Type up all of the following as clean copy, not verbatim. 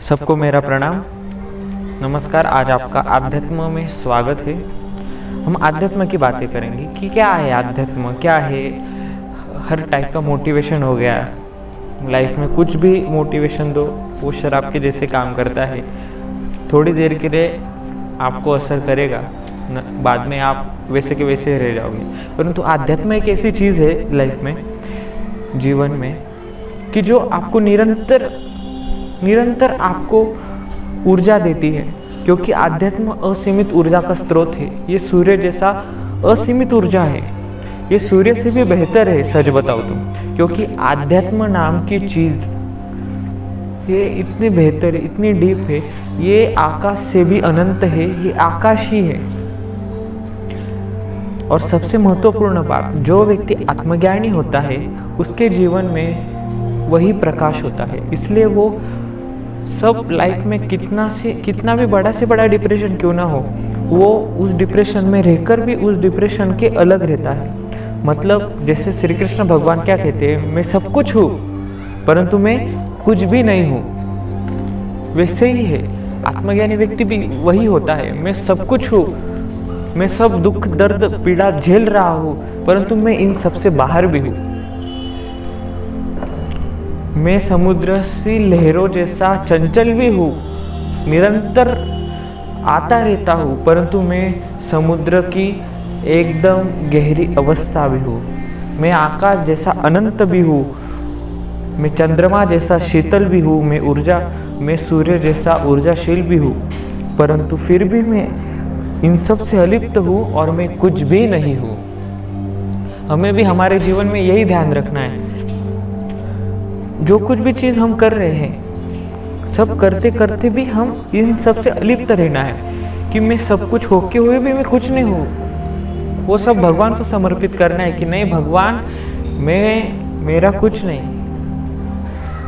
सबको मेरा प्रणाम, नमस्कार। आज आपका आध्यात्म में स्वागत है। हम आध्यात्म की बातें करेंगे कि क्या है आध्यात्म, क्या है। हर टाइप का मोटिवेशन हो गया लाइफ में, कुछ भी मोटिवेशन दो वो शराब के जैसे काम करता है। थोड़ी देर के लिए आपको असर करेगा, बाद में आप वैसे के वैसे रह जाओगे। परंतु आध्यात्म एक ऐसी चीज़ है लाइफ में, जीवन में, कि जो आपको निरंतर आपको ऊर्जा देती है, क्योंकि आध्यात्म असीमित ऊर्जा का स्रोत है। ये सूर्य जैसा असीमित ऊर्जा है, ये सूर्य से भी बेहतर है सच बताओ तो, क्योंकि आध्यात्म नाम की चीज़ ये इतनी बेहतर है, इतनी डीप है, ये आकाश से भी अनंत है, ये आकाश ही है। और सबसे महत्वपूर्ण बात, जो व्यक्ति आत्मज्ञानी होता है उसके जीवन में वही प्रकाश होता है। इसलिए वो सब लाइफ में कितना भी बड़ा से बड़ा डिप्रेशन क्यों ना हो, वो उस डिप्रेशन में रहकर भी उस डिप्रेशन के अलग रहता है। मतलब जैसे श्री कृष्ण भगवान क्या कहते हैं, मैं सब कुछ हूँ परंतु मैं कुछ भी नहीं हूँ। वैसे ही है आत्मज्ञानी व्यक्ति भी वही होता है, मैं सब कुछ हूँ, मैं सब दुख दर्द पीड़ा झेल रहा हूँ परंतु मैं इन सब से बाहर भी हूँ। मैं समुद्र सी लहरों जैसा चंचल भी हूँ, निरंतर आता रहता हूँ परंतु मैं समुद्र की एकदम गहरी अवस्था भी हूँ। मैं आकाश जैसा अनंत भी हूँ, मैं चंद्रमा जैसा शीतल भी हूँ, मैं सूर्य जैसा ऊर्जाशील भी हूँ, परंतु फिर भी मैं इन सब से अलिप्त हूँ और मैं कुछ भी नहीं हूँ। हमें भी हमारे जीवन में यही ध्यान रखना है। जो कुछ भी चीज़ हम कर रहे हैं, सब करते करते भी हम इन सब से अलिप्त रहना है कि मैं सब कुछ होके हुए भी मैं कुछ नहीं हूँ। वो सब भगवान को समर्पित करना है कि नहीं भगवान, मेरा कुछ नहीं,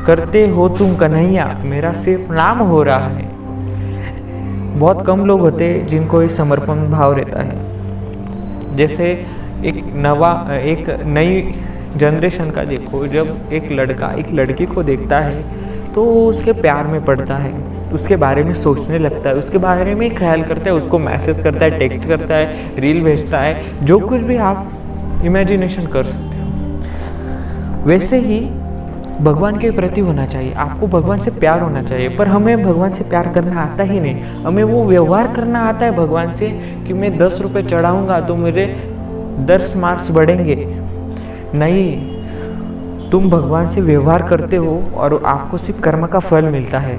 करते हो तुम कन्हैया, मेरा सिर्फ नाम हो रहा है। बहुत कम लोग होते हैं जिनको ये समर्पण भाव रहता है। जैसे एक नई जनरेशन का देखो, जब एक लड़का एक लड़की को देखता है तो वो उसके प्यार में पड़ता है, उसके बारे में सोचने लगता है, उसके बारे में ख्याल करता है, उसको मैसेज करता है, टेक्स्ट करता है, रील भेजता है, जो कुछ भी आप इमेजिनेशन कर सकते हो। वैसे ही भगवान के प्रति होना चाहिए, आपको भगवान से प्यार होना चाहिए। पर हमें भगवान से प्यार करना आता ही नहीं। हमें वो व्यवहार करना आता है भगवान से कि मैं 10 रुपये चढ़ाऊँगा तो मेरे 10 मार्क्स बढ़ेंगे। नहीं, तुम भगवान से व्यवहार करते हो और आपको सिर्फ कर्म का फल मिलता है।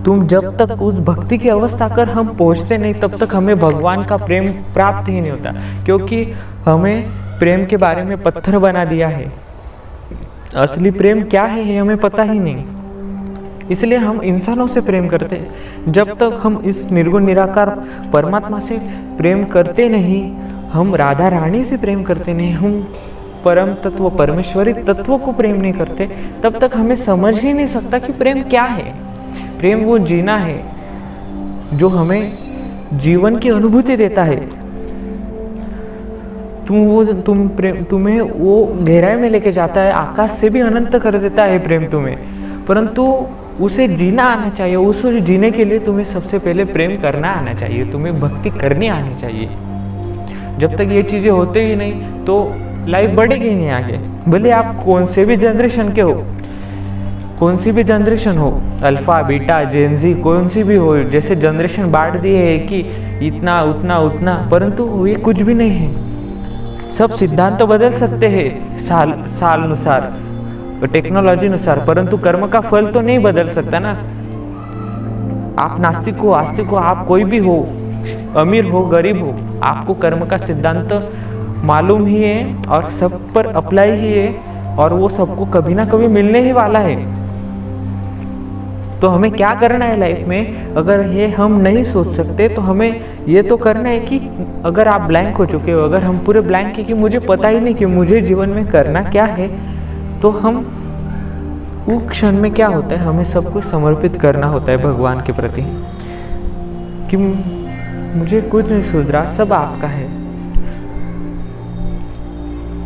तुम जब तक उस भक्ति की अवस्था कर हम पहुँचते नहीं, तब तक हमें भगवान का प्रेम प्राप्त ही नहीं होता, क्योंकि हमें प्रेम के बारे में पत्थर बना दिया है। असली प्रेम क्या है ये हमें पता ही नहीं, इसलिए हम इंसानों से प्रेम करते हैं। जब तक हम इस निर्गुण निराकार परमात्मा से प्रेम करते नहीं, हम राधा रानी से प्रेम करते नहीं, हम परम तत्व परमेश्वरी तत्व को प्रेम नहीं करते, तब तक हमें समझ ही नहीं सकता कि प्रेम क्या है। प्रेम वो जीना है जो हमें जीवन की अनुभूति देता है। तुम्हें वो गहराई में लेके जाता है, आकाश से भी अनंत कर देता है प्रेम तुम्हें, परंतु उसे जीना आना चाहिए। उसे जीने के लिए तुम्हें सबसे पहले प्रेम करना आना चाहिए, तुम्हें भक्ति करनी आनी चाहिए। जब तक ये चीज़ें होते ही नहीं तो लाइफ बढ़ेगी नहीं आगे। भले आप कौन से भी जनरेशन के हो, कौन सी भी जनरेशन हो, अल्फा बीटा जेनजी कौन सी भी हो, जैसे जनरेशन बांट दिए है कि इतना उतना उतना, परंतु ये कुछ भी नहीं है। सब सिद्धांत तो बदल सकते हैं साल अनुसार, टेक्नोलॉजी अनुसार, परंतु कर्म का फल तो नहीं बदल सकता ना। आप नास्तिक हो आस्तिक हो, आप कोई भी हो, अमीर हो गरीब हो, आपको कर्म का सिद्धांत मालूम ही है और सब पर अप्लाई ही है, और वो सबको कभी ना कभी मिलने ही वाला है। तो हमें क्या करना है लाइफ में, अगर ये हम नहीं सोच सकते तो हमें ये तो करना है कि अगर आप ब्लैंक हो चुके हो, अगर हम पूरे ब्लैंक है कि मुझे पता ही नहीं कि मुझे जीवन में करना क्या है, तो हम वो क्षण में क्या होता है, हमें सब कुछ समर्पित करना होता है भगवान के प्रति कि मुझे कुछ नहीं सूझ रहा, सब आपका है।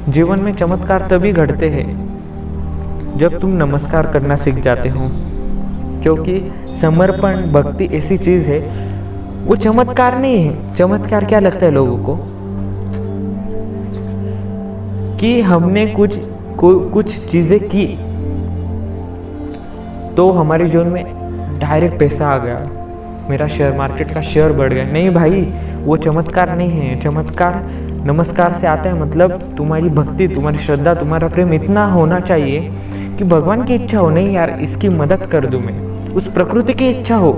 जीवन में चमत्कार तभी घटते हैं जब तुम नमस्कार करना सीख जाते हो। क्योंकि समर्पण भक्ति ऐसी चीज़ है, वो चमत्कार नहीं है। चमत्कार क्या लगता है लोगों को कि हमने कुछ चीज़ें की तो हमारे जीवन में डायरेक्ट पैसा आ गया, मेरा शेयर मार्केट का शेयर बढ़ गया। नहीं भाई, वो चमत्कार नहीं है। चमत्कार नमस्कार से आता है, मतलब तुम्हारी भक्ति, तुम्हारी श्रद्धा, तुम्हारा प्रेम इतना होना चाहिए कि भगवान की इच्छा हो, नहीं यार इसकी मदद कर दूँ मैं, उस प्रकृति की इच्छा हो,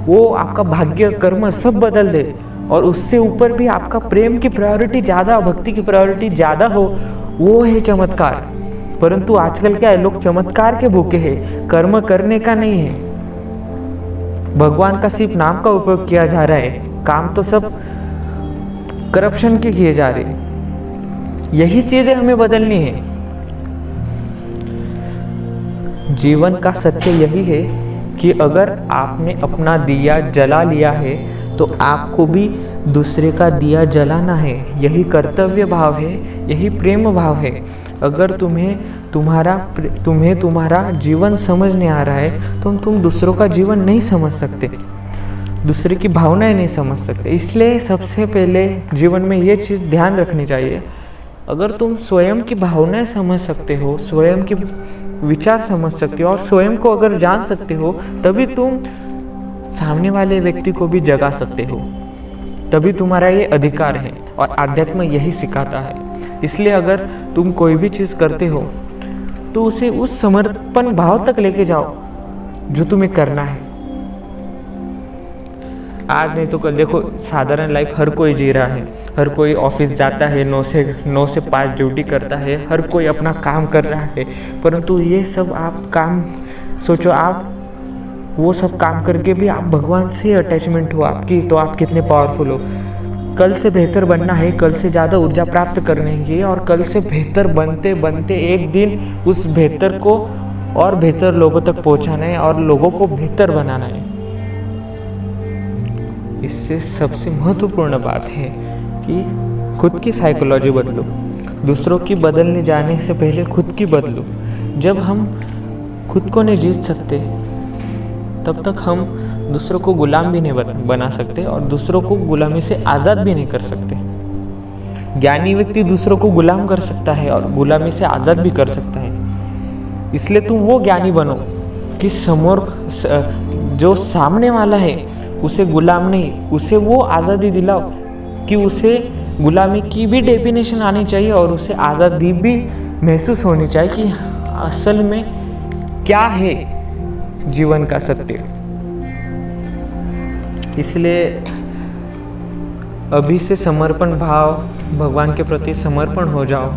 वो आपका भाग्य कर्म सब बदल दे, और उससे ऊपर भी आपका प्रेम की प्रायोरिटी ज़्यादा, भक्ति की प्रायोरिटी ज़्यादा हो, वो है चमत्कार। परंतु आजकल क्या है, लोग चमत्कार के भूखे हैं, कर्म करने का नहीं है। भगवान का सिर्फ नाम का उपयोग किया जा रहा है, काम तो सब करप्शन के किए जा रहे हैं। यही चीजें हमें बदलनी है। जीवन का सत्य यही है कि अगर आपने अपना दिया जला लिया है तो आपको भी दूसरे का दिया जलाना है। यही कर्तव्य भाव है, यही प्रेम भाव है। अगर तुम्हें तुम्हारा जीवन समझ नहीं आ रहा है तो तुम दूसरों का जीवन नहीं समझ सकते, दूसरे की भावनाएं नहीं समझ सकते। इसलिए सबसे पहले जीवन में ये चीज़ ध्यान रखनी चाहिए, अगर तुम स्वयं की भावनाएं समझ सकते हो, स्वयं के विचार समझ सकते हो और स्वयं को अगर जान सकते हो, तभी तुम सामने वाले व्यक्ति को भी जगा सकते हो, तभी तुम्हारा ये अधिकार है। और आध्यात्म यही सिखाता है। इसलिए अगर तुम कोई भी चीज़ करते हो तो उसे उस समर्पण भाव तक लेके जाओ जो तुम्हें करना है। आज नहीं तो कल देखो, साधारण लाइफ हर कोई जी रहा है, हर कोई ऑफिस जाता है, 9 से 5 ड्यूटी करता है, हर कोई अपना काम कर रहा है। परंतु ये सब आप काम सोचो, आप वो सब काम करके भी आप भगवान से अटैचमेंट हो आपकी, तो आप कितने पावरफुल हो। कल से बेहतर बनना है, कल से ज़्यादा ऊर्जा प्राप्त करनी है, और कल से बेहतर बनते बनते एक दिन उस बेहतर को और बेहतर लोगों तक पहुंचाना है और लोगों को बेहतर बनाना है। इससे सबसे महत्वपूर्ण बात है कि खुद की साइकोलॉजी बदलो। दूसरों की बदलने जाने से पहले खुद की बदलो। जब हम खुद को नहीं जीत सकते तब तक हम दूसरों को गुलाम भी नहीं बना सकते और दूसरों को गुलामी से आज़ाद भी नहीं कर सकते। ज्ञानी व्यक्ति दूसरों को गुलाम कर सकता है और गुलामी से आज़ाद भी कर सकता है। इसलिए तुम वो ज्ञानी बनो कि जो सामने वाला है उसे गुलाम नहीं, उसे वो आज़ादी दिलाओ कि उसे गुलामी की भी डेफिनेशन आनी चाहिए और उसे आज़ादी भी महसूस होनी चाहिए कि असल में क्या है जीवन का सत्य। इसलिए अभी से समर्पण भाव, भगवान के प्रति समर्पण हो जाओ।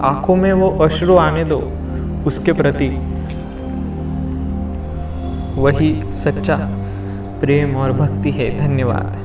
आंखों में वो अश्रु आने दो उसके प्रति। वही सच्चा प्रेम और भक्ति है। धन्यवाद।